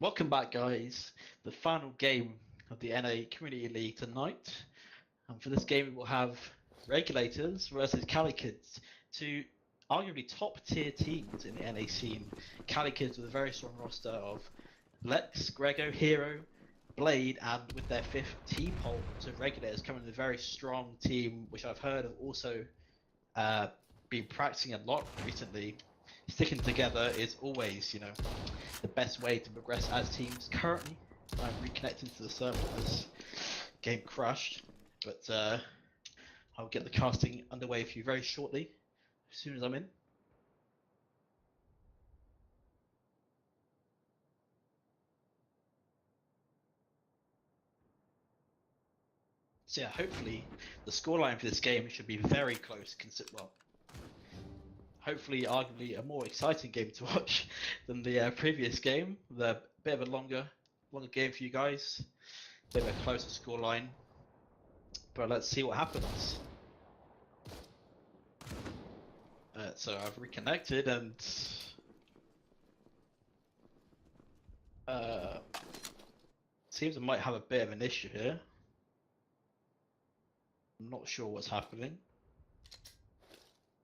Welcome back, guys. The final game of the NA Community League tonight. And for this game, we will have Regulators versus Cali Kids, two arguably top tier teams in the NA scene. Cali Kids with a very strong roster of Lex, Grego, Hero, Blade, and with their fifth T-Pole to Regulators coming in a very strong team, which I've heard have also been practicing a lot recently. Sticking together is always, the best way to progress as teams. Currently, I'm reconnecting to the server as game crashed, but I'll get the casting underway for you very shortly, as soon as I'm in. So yeah, hopefully the scoreline for this game should be very close. Well, hopefully, arguably a more exciting game to watch than the previous game. The bit of a longer game for you guys, bit of a closer scoreline. But let's see what happens. So I've reconnected and seems I might have a bit of an issue here. I'm not sure what's happening.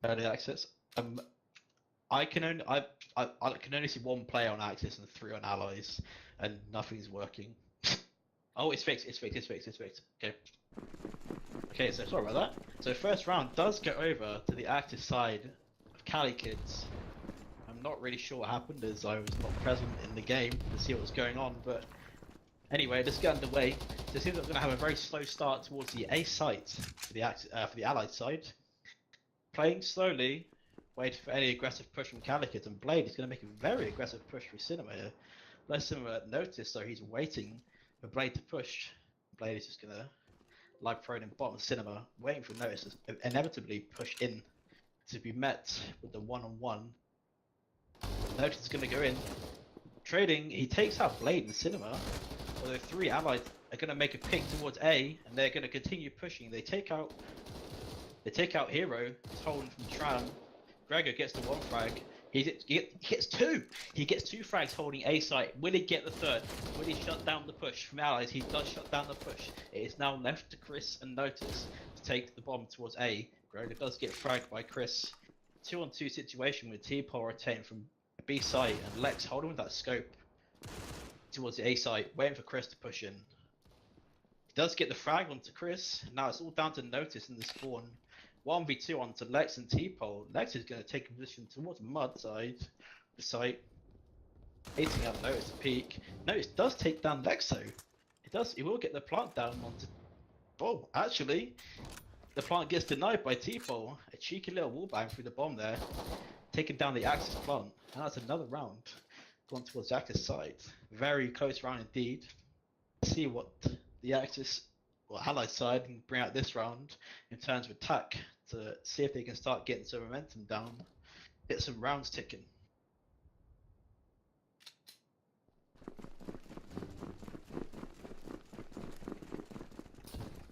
Early access. I can only see one player on Axis and three on allies, and nothing's working. Oh, it's fixed. Okay. Okay, so sorry about that. So first round does go over to the active side of Cali Kids. I'm not really sure what happened as I was not present in the game to see what was going on, but anyway, let's get underway. So it seems like we're going to have a very slow start towards the A site for the allied side. Playing slowly, waiting for any aggressive push from Cali Kids, and Blade is going to make a very aggressive push for Cinema here. Let Cinema notice, so he's waiting for Blade to push. Blade is just going to live thrown in bottom of Cinema, waiting for notice to inevitably push in to be met with the one-on-one. Notice is going to go in. Trading, he takes out Blade and Cinema, although three allies are going to make a pick towards A, and they're going to continue pushing. They take out Hero, he's holding from Tram. Gregor gets the one frag. He gets two! He gets two frags holding A site. Will he get the third? Will he shut down the push from allies? He does shut down the push. It is now left to Chris and Notice to take the bomb towards A. Gregor does get fragged by Chris. 2-on-2 situation with T-Pole rotating from B site and Lex holding with that scope towards the A site, waiting for Chris to push in. He does get the frag onto Chris. Now it's all down to Notice in the spawn. 1v2 onto Lex and T-Pole. Lex is going to take a position towards Mud side, the site, hating up Notice to peek. Notice does take down Lexo. He will get the plant down onto. Oh, actually, the plant gets denied by T-Pole. A cheeky little wallbang through the bomb there, taking down the Axis plant. And that's another round going towards the Axis side. Very close round indeed. Let's see what the Axis allied side can bring out this round in terms of attack to see if they can start getting some momentum down, get some rounds ticking.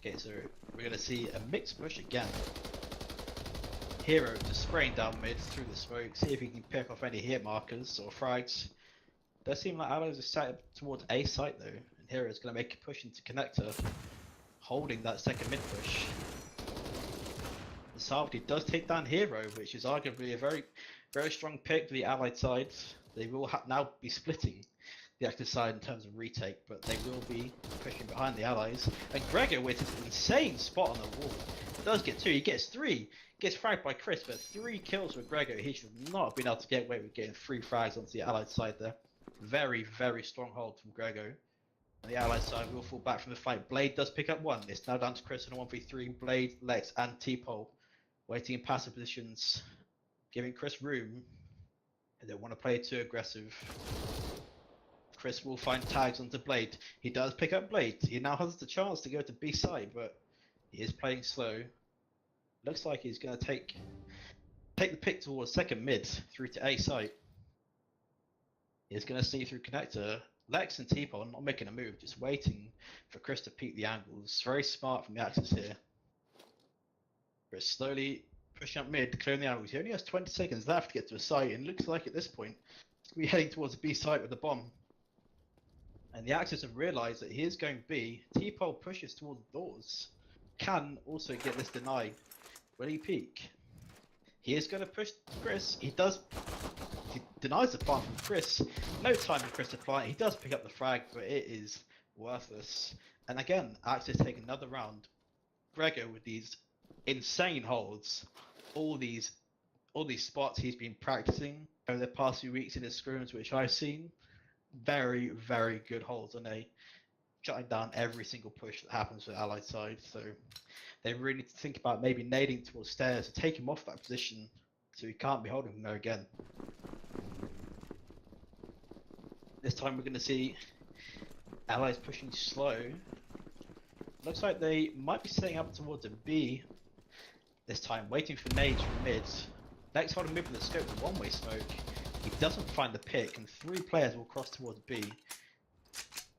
Okay, so we're going to see a mixed push again. Hero just spraying down mid through the smoke, see if he can pick off any hit markers or frags. Does seem like allies are set towards A site though, and Hero is going to make a push into connector, holding that second mid push. The Salvati does take down Hero, which is arguably a very strong pick for the allied side. They will now be splitting the active side in terms of retake, but they will be pushing behind the allies. And Gregor with his insane spot on the wall does get two. He gets three. Gets fragged by Chris, but 3 kills with Gregor. He should not have been able to get away with getting 3 frags onto the allied side there. Very strong hold from Grego. And the allied side will fall back from the fight. Blade does pick up one. It's now down to Chris in a 1v3. Blade, Lex, and T-Pole waiting in passive positions, giving Chris room. They don't want to play too aggressive. Chris will find tags onto Blade. He does pick up Blade. He now has the chance to go to B side, but he is playing slow. Looks like he's going to take the pick towards second mid through to A site. He's going to see through connector. Lex and T-Pole not making a move, just waiting for Chris to peek the angles. Very smart from the Axis here. Chris slowly pushing up mid, clearing the angles. He only has 20 seconds left to get to a site, and looks like at this point he's going to be heading towards the B site with the bomb. And the Axis have realised that he is going B. T-Pole pushes towards the doors. Can also get this denied. Will he peek? He is going to push Chris. He does. He denies the plant from Chris. No time for Chris to plant. He does pick up the frag, but it is worthless. And again, Axis take another round. Gregor with these insane holds. All these spots he's been practicing over the past few weeks in his scrims, which I've seen. Very, very good holds, and they shutting down every single push that happens to the Allied side. So they really need to think about maybe nading towards stairs to take him off that position, so he can't be holding him there again. This time we're going to see Allies pushing slow. Looks like they might be setting up towards a B this time, waiting for nades from mid. Lex holding mid with the scope of one-way smoke. He doesn't find the pick, and 3 players will cross towards B.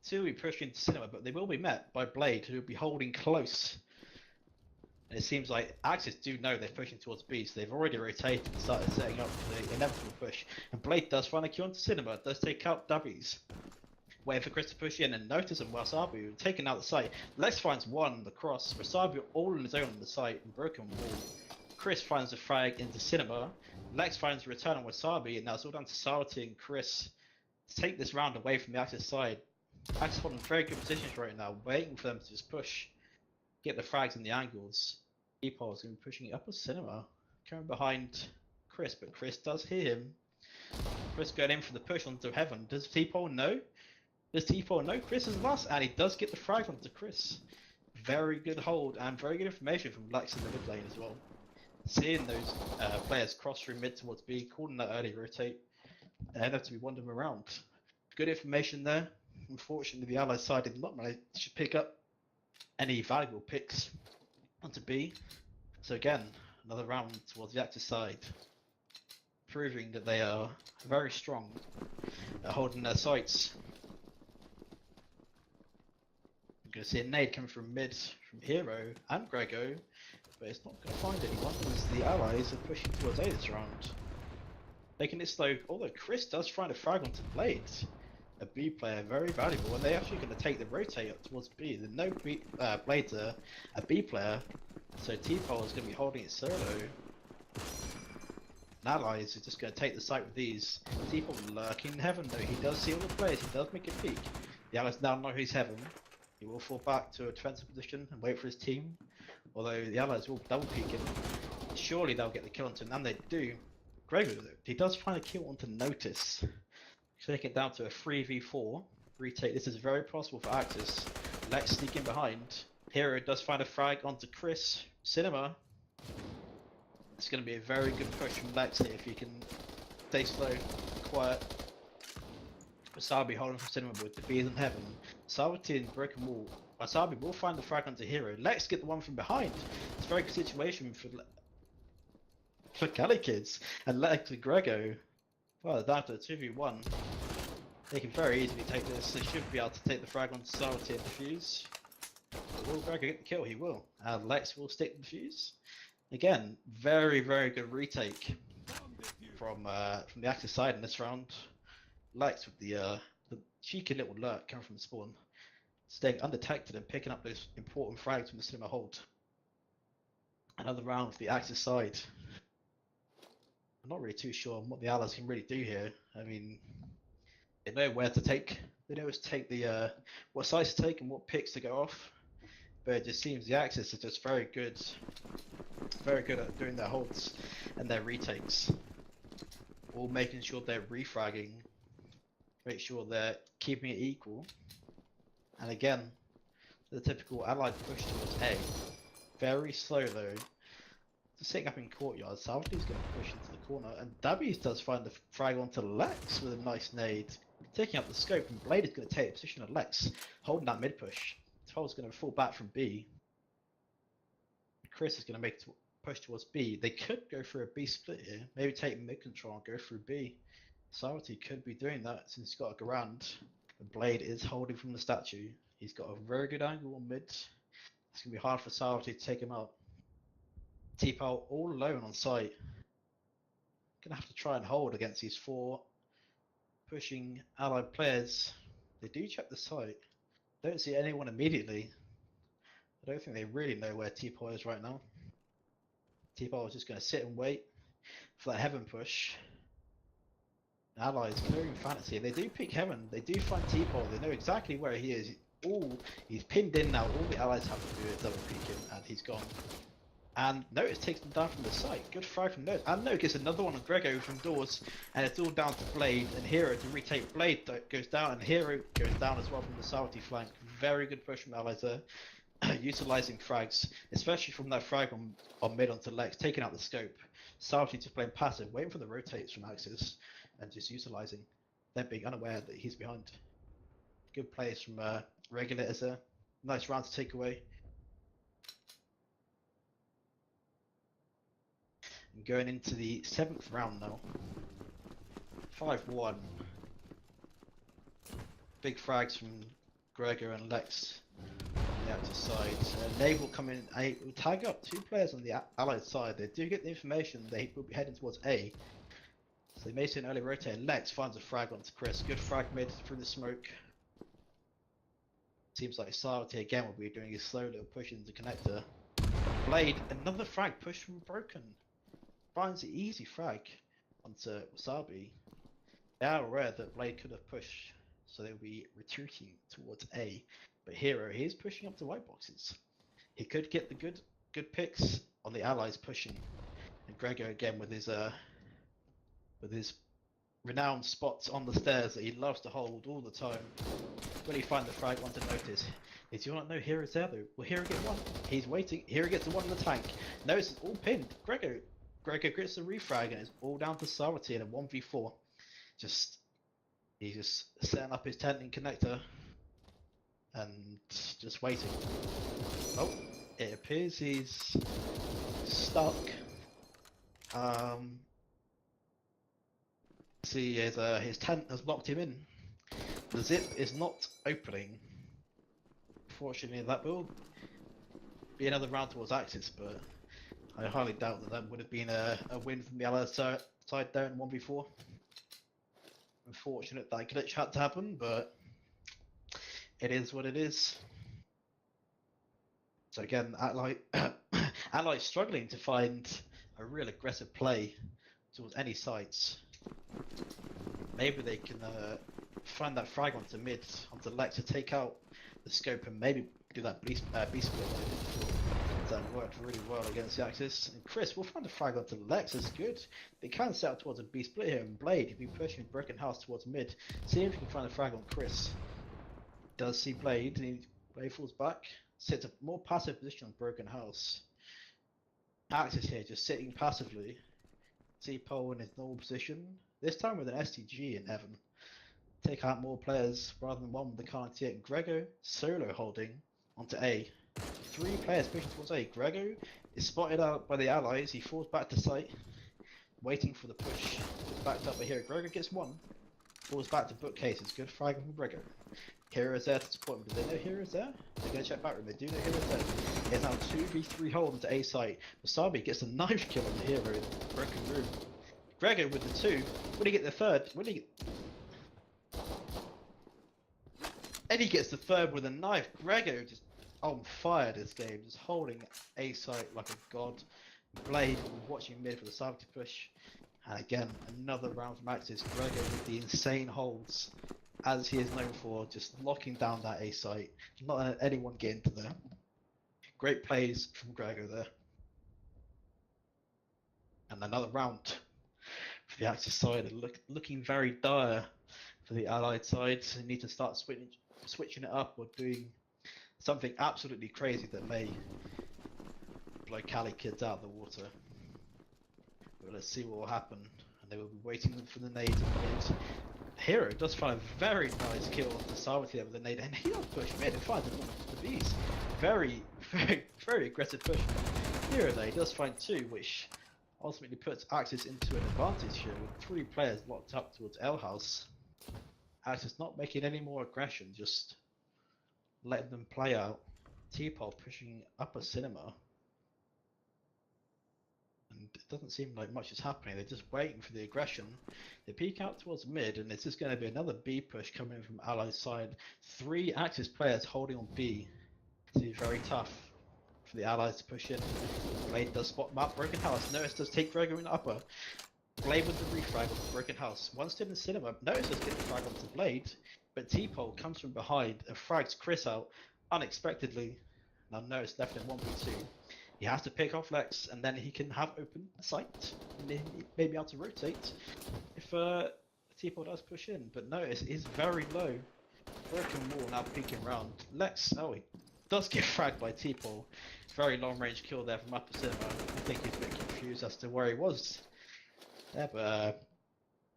2 will be pushed into cinema, but they will be met by Blade, who will be holding close. And it seems like Axis do know they're pushing towards B, so they've already rotated and started setting up the inevitable push. And Blade does find a kill into cinema, does take out W's. Waiting for Chris to push in and notice him while Wasabi taken out the site. Lex finds one on the cross, Wasabi all on his own on the site and broken wall. Chris finds the frag into cinema. Lex finds a return on Wasabi, and now it's all down to Sarati and Chris to take this round away from the Axis side. Axis holding very good positions right now, waiting for them to just push, get the frags and the angles. T-Pole is going to be pushing it up a cinema, coming behind Chris, but Chris does hear him. Chris going in for the push onto Heaven. Does T-Pole know? Does T-Pole know Chris is lost? And he does get the frag onto Chris. Very good hold and very good information from Lex in the mid lane as well. Seeing those players cross through mid towards B, calling that early rotate, and inevitably wander them around. Good information there. Unfortunately, the Allied side did not manage to pick up any valuable picks onto B. So again, another round towards the Axis side, proving that they are very strong at holding their sites. I'm going to see a nade coming from mid from Hero and Grego, but it's not going to find anyone as the Allies are pushing towards A this round. Making it slow, although Chris does find a frag onto Blade. A B player, very valuable, and they're actually going to take the rotate up towards B. There's no B, Blades a B player, so T-Pole is going to be holding it solo. Allies are just going to take the site with these. T-Pole lurking in Heaven though, he does see all the players, he does make a peek. The Allies now know he's Heaven. He will fall back to a defensive position and wait for his team, although the Allies will double peek him. Surely they'll get the kill onto him, and they do. Gregor, he does find a kill onto Notice. Take it down to a 3v4 retake. This is very possible for Axis. Lex sneaking behind. Hero does find a frag onto Chris. Cinema. It's going to be a very good push from Lex here if he can stay slow, quiet. Wasabi holding from Cinema with the B's in Heaven. Sarati and Broken Wall. Wasabi will find the frag onto Hero. Lex get the one from behind. It's a very good situation for Cali kids. And Lex and Grego, well, they're down to a 2v1. They can very easily take this. They should be able to take the frag onto Sarati and defuse. But will Grego get the kill? He will. And Lex will stick the defuse. Again, very, very good retake from the Axis side in this round. Lex with the cheeky little lurk coming from the spawn, staying undetected and picking up those important frags from the cinema hold. Another round for the Axis side. I'm not really too sure what the Allies can really do here. I mean, they know where to take. They know where to take the what sides to take and what picks to go off. But it just seems the Axis are just very good at doing their holds and their retakes. All making sure they're refragging, make sure they're keeping it equal. And again, the typical Allied push towards A. Very slow though. Just sitting up in courtyard, Salvati's going to push into the corner, and Dabby's does find the frag onto Lex with a nice nade. Taking up the scope, and Blade is going to take a position on Lex, holding that mid push. Troll's going to fall back from B. Chris is going to make a push towards B. They could go for a B split here, maybe take mid control and go through B. Salvati could be doing that since he's got a Garand. The Blade is holding from the statue. He's got a very good angle on mid. It's going to be hard for Salvati to take him out. T-Pole all alone on site. Gonna have to try and hold against these 4 pushing Allied players. They do check the site. Don't see anyone immediately. I don't think they really know where T-Paul is right now. T-Paul is just going to sit and wait for that heaven push. Allies clearing fantasy. They do pick heaven. They do find T-Paul. They know exactly where he is. He's pinned in now. All the allies have to do is double peek him, and he's gone. And Notice takes them down from the site. Good frag from Notice. And Notice gets another one on Grego from doors, and it's all down to Blade and Hero to retake. Blade goes down, and Hero goes down as well from the Salty flank. Very good push from allies there. Utilizing frags, especially from that frag on mid onto Lex, taking out the scope. Salty just playing passive, waiting for the rotates from Axis, and just utilizing them being unaware that he's behind. Good plays from Regulators there. Nice round to take away. And going into the 7th round now. 5-1. Big frags from Gregor and Lex on the active side. Nave will come in, will tag up 2 players on the allied side. They do get the information they will be heading towards A. So they may see an early rotate. Lex finds a frag onto Chris. Good frag mid through the smoke. Seems like Salty again will be doing his slow little push into connector. Blade, another frag push from Broken. Finds the easy frag onto Wasabi. They are aware that Blade could have pushed, so they'll be retreating towards A. But Hero, he is pushing up to white boxes. He could get the good picks on the allies pushing. And Grego again with his renowned spots on the stairs that he loves to hold all the time. When he finds the frag onto Notice. Is you not know Hero's there though? Will Hero get one? He's waiting. Hero gets the one in the tank. Notice it's all pinned. Grego gets the refrag and it's all down to Salty in a 1v4. He's just setting up his tent in connector and just waiting. Oh, it appears he's stuck. See, his tent has locked him in. The zip is not opening. Fortunately, that will be another round towards Axis, but I highly doubt that would have been a win from the Allies side there in 1v4. Unfortunate that glitch had to happen, but it is what it is. So again, Allies struggling to find a real aggressive play towards any sites. Maybe they can find that frag onto mid, onto Lex to take out the scope and maybe do that beast split that worked really well against the Axis. And Chris will find a frag onto Lex, that's good. They can set up towards a beast split here, and Blade, he'll be pushing Broken House towards mid. See if he can find a frag on Chris. Does see Blade, and Blade falls back. Sits a more passive position on Broken House. Axis here just sitting passively. T-Pole in his normal position. This time with an STG in heaven. Take out more players rather than one with the Cali and Grego solo holding onto A. 3 players pushing towards A. Grego is spotted out by the allies. He falls back to site, waiting for the push. Backed up by Hero. Grego gets 1. Falls back to bookcases. Good frag from Grego. Hero is there to support him. Do they know Hero is there? They're going to check back room. They do know Hero is there. It's now 2v3 hold into A site. Wasabi gets a knife kill on the Hero in the broken room. Grego with the 2. Will he get the 3rd? Will he get... And he gets the 3rd with a knife. Grego just on fire this game, just holding A site like a god. Blade watching mid for the Salty push. And again, another round from Axis. Grego with the insane holds, as he is known for, just locking down that A site. Not letting anyone get into there. Great plays from Grego there. And another round for the Axis side, looking very dire for the Allied side. They need to start switching it up or doing something absolutely crazy that may blow Cali kids out of the water. But let's see what will happen. And they will be waiting for the nade to mid. Hero does find a very nice kill on the Salty there with the nade, and he does push mid and finds the beast. Very aggressive push. Hero there, he does find 2, which ultimately puts Axis into an advantage here with 3 players locked up towards L House. Axis not making any more aggression, just letting them play out. T-Pole pushing up a cinema. and it doesn't seem like much is happening. They're just waiting for the aggression. They peek out towards mid, and it's just going to be another B push coming from Allied side. 3 Axis players holding on B. It's very tough for the Allies to push in. Blade does spot map, Broken House. Notice does take Gregor in the upper. Blade with the refrag of the Broken House. One still in cinema. Notice does get the frag onto Blade, but T-Pole comes from behind and frags Chris out unexpectedly. Now Notice left in 1v2. He has to pick off Lex, and then he can have open sight. He may be able to rotate if T-Pole does push in, but Notice is very low. Broken wall now peeking round. Lex, oh, he does get fragged by T-Pole. Very long range kill there from upper cinema. I think he's a bit confused as to where he was. Yeah, but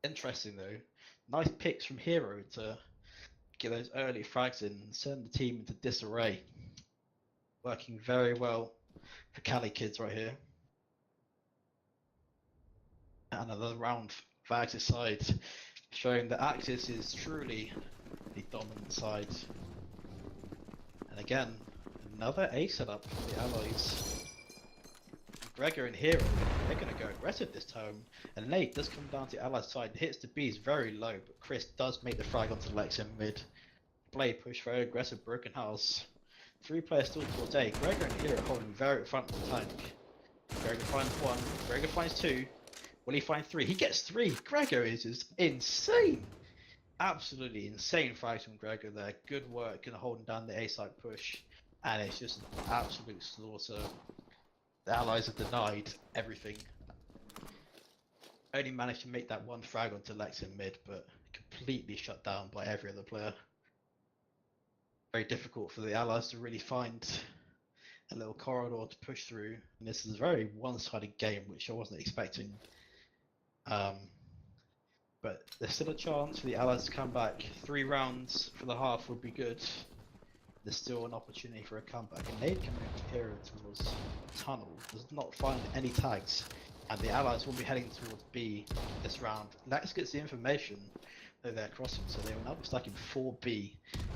interesting though. Nice picks from Hero to get those early frags in and send the team into disarray. Working very well for Cali kids right here. And another round for Axis side, showing that Axis is truly the dominant side. And again, another A setup for the Allies. Gregor and Hero, they're going to go aggressive this time. And Nate does come down to the Allies side, hits the B's very low, but Chris does make the frag onto Lex in mid. Blade push very aggressive, Broken House. 3 players still towards A. Gregor and Hero holding very at front of the tank. Gregor finds 1, Gregor finds 2. Will he find 3? He gets 3! Gregor is just insane! Absolutely insane frags from Gregor there. Good work in holding down the A side push. And it's just an absolute slaughter. The Allies have denied everything. Only managed to make that 1 frag onto Lex in mid, but completely shut down by every other player. Very difficult for the Allies to really find a little corridor to push through. And this is a very one-sided game, which I wasn't expecting. But there's still a chance for the Allies to come back. 3 rounds for the half would be good. There's still an opportunity for a comeback. And Nade coming into Hero towards Tunnel does not find any tags. And the Allies will be heading towards B this round. Lex gets the information that they're crossing, so they will now be stuck in 4B.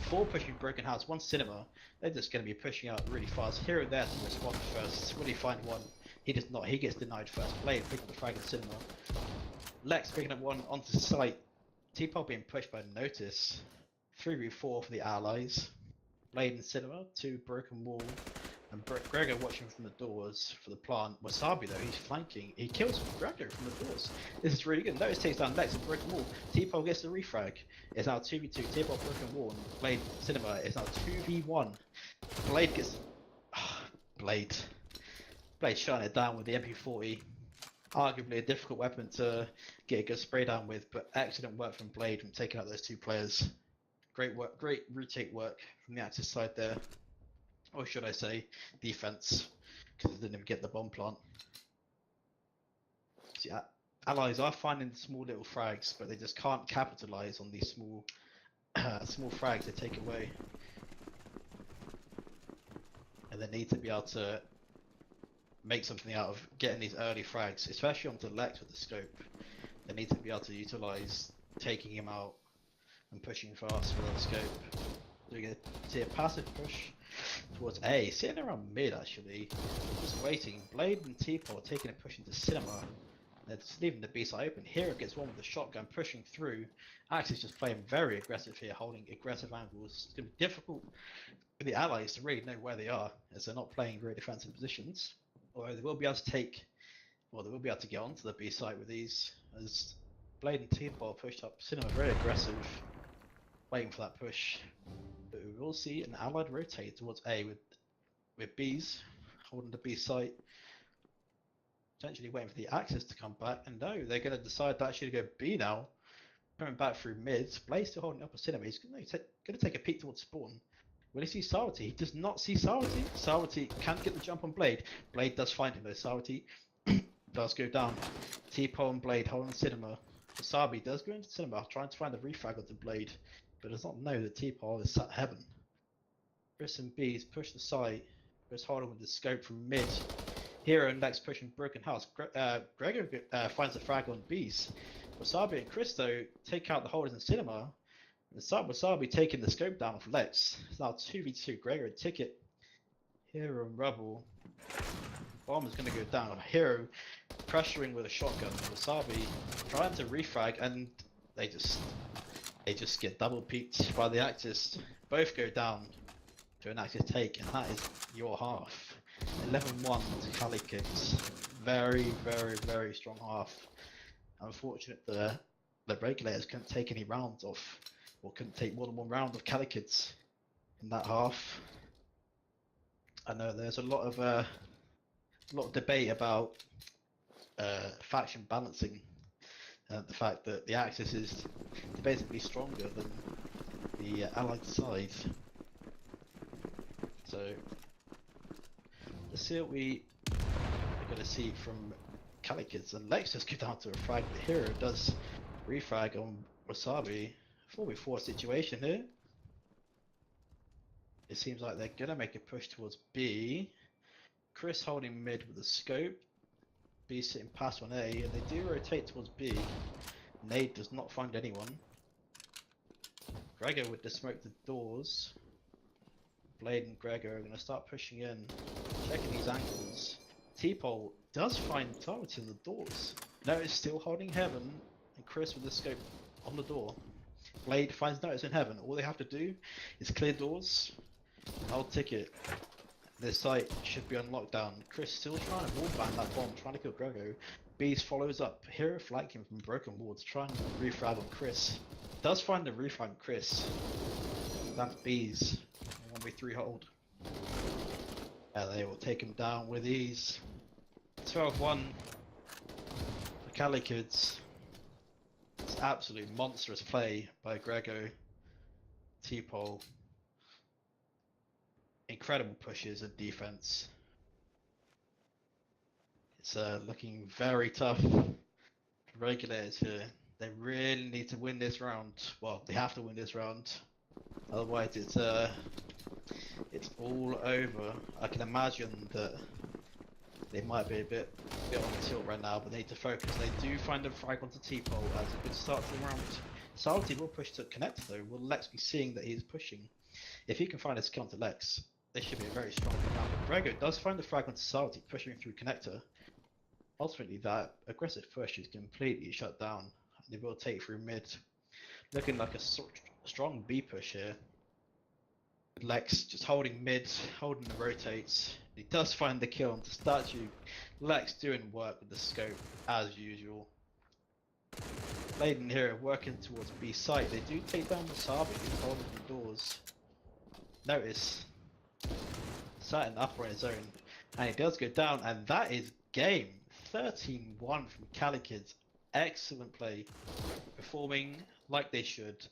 4 pushing Broken House, 1 Cinema. They're just going to be pushing out really fast. Hero there to respond first. Will he find 1? He does not. He gets denied first. Blade picking up the frag in Cinema. Lex picking up 1 onto site. T-Pole being pushed by Notice. 3v4 for the Allies. Blade and Cinema, 2 broken wall. And Gregor watching from the doors for the plant. Wasabi though, he's flanking. He kills Gregor from the doors. This is really good. Notice takes down Lex and broken wall. T-Pole gets the refrag. It's now 2v2. T-Pole broken wall and Blade Cinema is now 2v1. Blade gets... Blade shutting it down with the MP40. Arguably a difficult weapon to get a good spray down with, but excellent work from Blade from taking out those 2 players. Great work, great retake work from the Axis side there. Or should I say, defense, because they didn't even get the bomb plant. See, Allies are finding small little frags, but they just can't capitalize on these small frags they take away. And they need to be able to make something out of getting these early frags, especially onto Lex with the scope. They need to be able to utilize taking him out and pushing fast with the scope. So you see a passive push towards A, sitting around mid actually, just waiting. Blade and T-Pole taking a push into Cinema. They're just leaving the B side open. Hero gets 1 with the shotgun pushing through. Axis just playing very aggressive here, holding aggressive angles. It's going to be difficult for the Allies to really know where they are, as they're not playing very defensive positions. Although they will be able to they will be able to get onto the B side with these, as Blade and T-Pole pushed up. Cinema very aggressive, waiting for that push. But we will see an Allied rotate towards A with Bs holding the B site, potentially waiting for the Axis to come back. And no, they're going to decide to actually go B now, coming back through mid. Blade still holding up a Cinema. He's going to take a peek towards spawn. Will he see Sarwati? He does not see Sarwati. Sarwati can't get the jump on Blade. Blade does find him though. Sarwati does go down. T-Pole and Blade holding Cinema. Wasabi does go into Cinema, trying to find the refrag of the Blade, but does not know that T-Pole is sat heaven. Chris and B's push the site. Chris holding with the scope from mid. Hero and Lex pushing Broken House. Gregor finds the frag on B's. Wasabi and Chris though take out the holders in Cinema. And Wasabi taking the scope down for Lex. It's now 2v2. Gregor and Ticket. Hero and Rubble. Bomb is going to go down. Hero pressuring with a shotgun. Wasabi trying to refrag, and they just get double peeked by the Axis. Both go down to an Axis take, and that is your half. 11-1 to Cali Kids. Very, very, very strong half. Unfortunate the Regulators couldn't take any rounds off, or couldn't take more than one round of Cali Kids in that half. I know there's a lot of debate about faction balancing, the fact that the Axis is basically stronger than the Allied side. So let's see what we are going to see from Cali Kids. And Lex just go down to a frag. The hero does refrag on Wasabi. 4v4 situation here. It seems like they're going to make a push towards B. Chris holding mid with a scope. B sitting past on A, and they do rotate towards B. Nade does not find anyone. Gregor with the smoke the doors. Blade and Gregor are going to start pushing in, checking these angles. T-Pole does find targets in the doors. Notice still holding heaven, and Chris with the scope on the door. Blade finds Notice in heaven. All they have to do is clear doors. I'll ticket. This site should be on lockdown. Chris still trying to wallbang that bomb, trying to kill Grego. Bees follows up. Hero flanking from broken wards, trying to refrag on Chris. Does find the refrag on Chris. That's Bees. 1v3 hold. Yeah, they will take him down with ease. 12-1 for Cali Kids. It's absolute monstrous play by Grego. T-Pole. Incredible pushes and defense. It's looking very tough for Regulators here. They really need to win this round. Well, they have to win this round. Otherwise, it's all over. I can imagine that they might be a bit on tilt right now, but they need to focus. They do find a frag onto T-Pole as a good start to the round. Salty will push to connect though. Will Lex be seeing that he's pushing? If he can find a skill onto Lex, this should be a very strong round. But Grego does find the frag onto Salty, pushing through connector. Ultimately, that aggressive push is completely shut down. They will take through mid. Looking like a strong B push here. Lex just holding mid, holding the rotates. He does find the kill onto Statue. Lex doing work with the scope as usual. Blade and Hero working towards B site. They do take down Wasabi, who's holding the doors. Notice setting up on his own, and he does go down, and that is game. 13-1 from Cali Kids. Excellent play, performing like they should.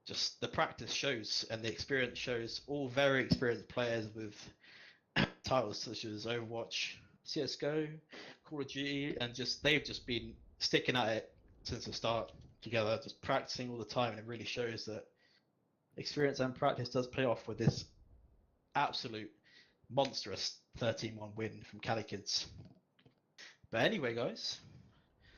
Just the practice shows and the experience shows. All very experienced players with titles such as Overwatch, CS:GO, Call of Duty, and they've just been sticking at it since the start together, just practicing all the time, and it really shows that experience and practice does pay off with this absolute monstrous 13-1 win from Cali Kids. But anyway, guys,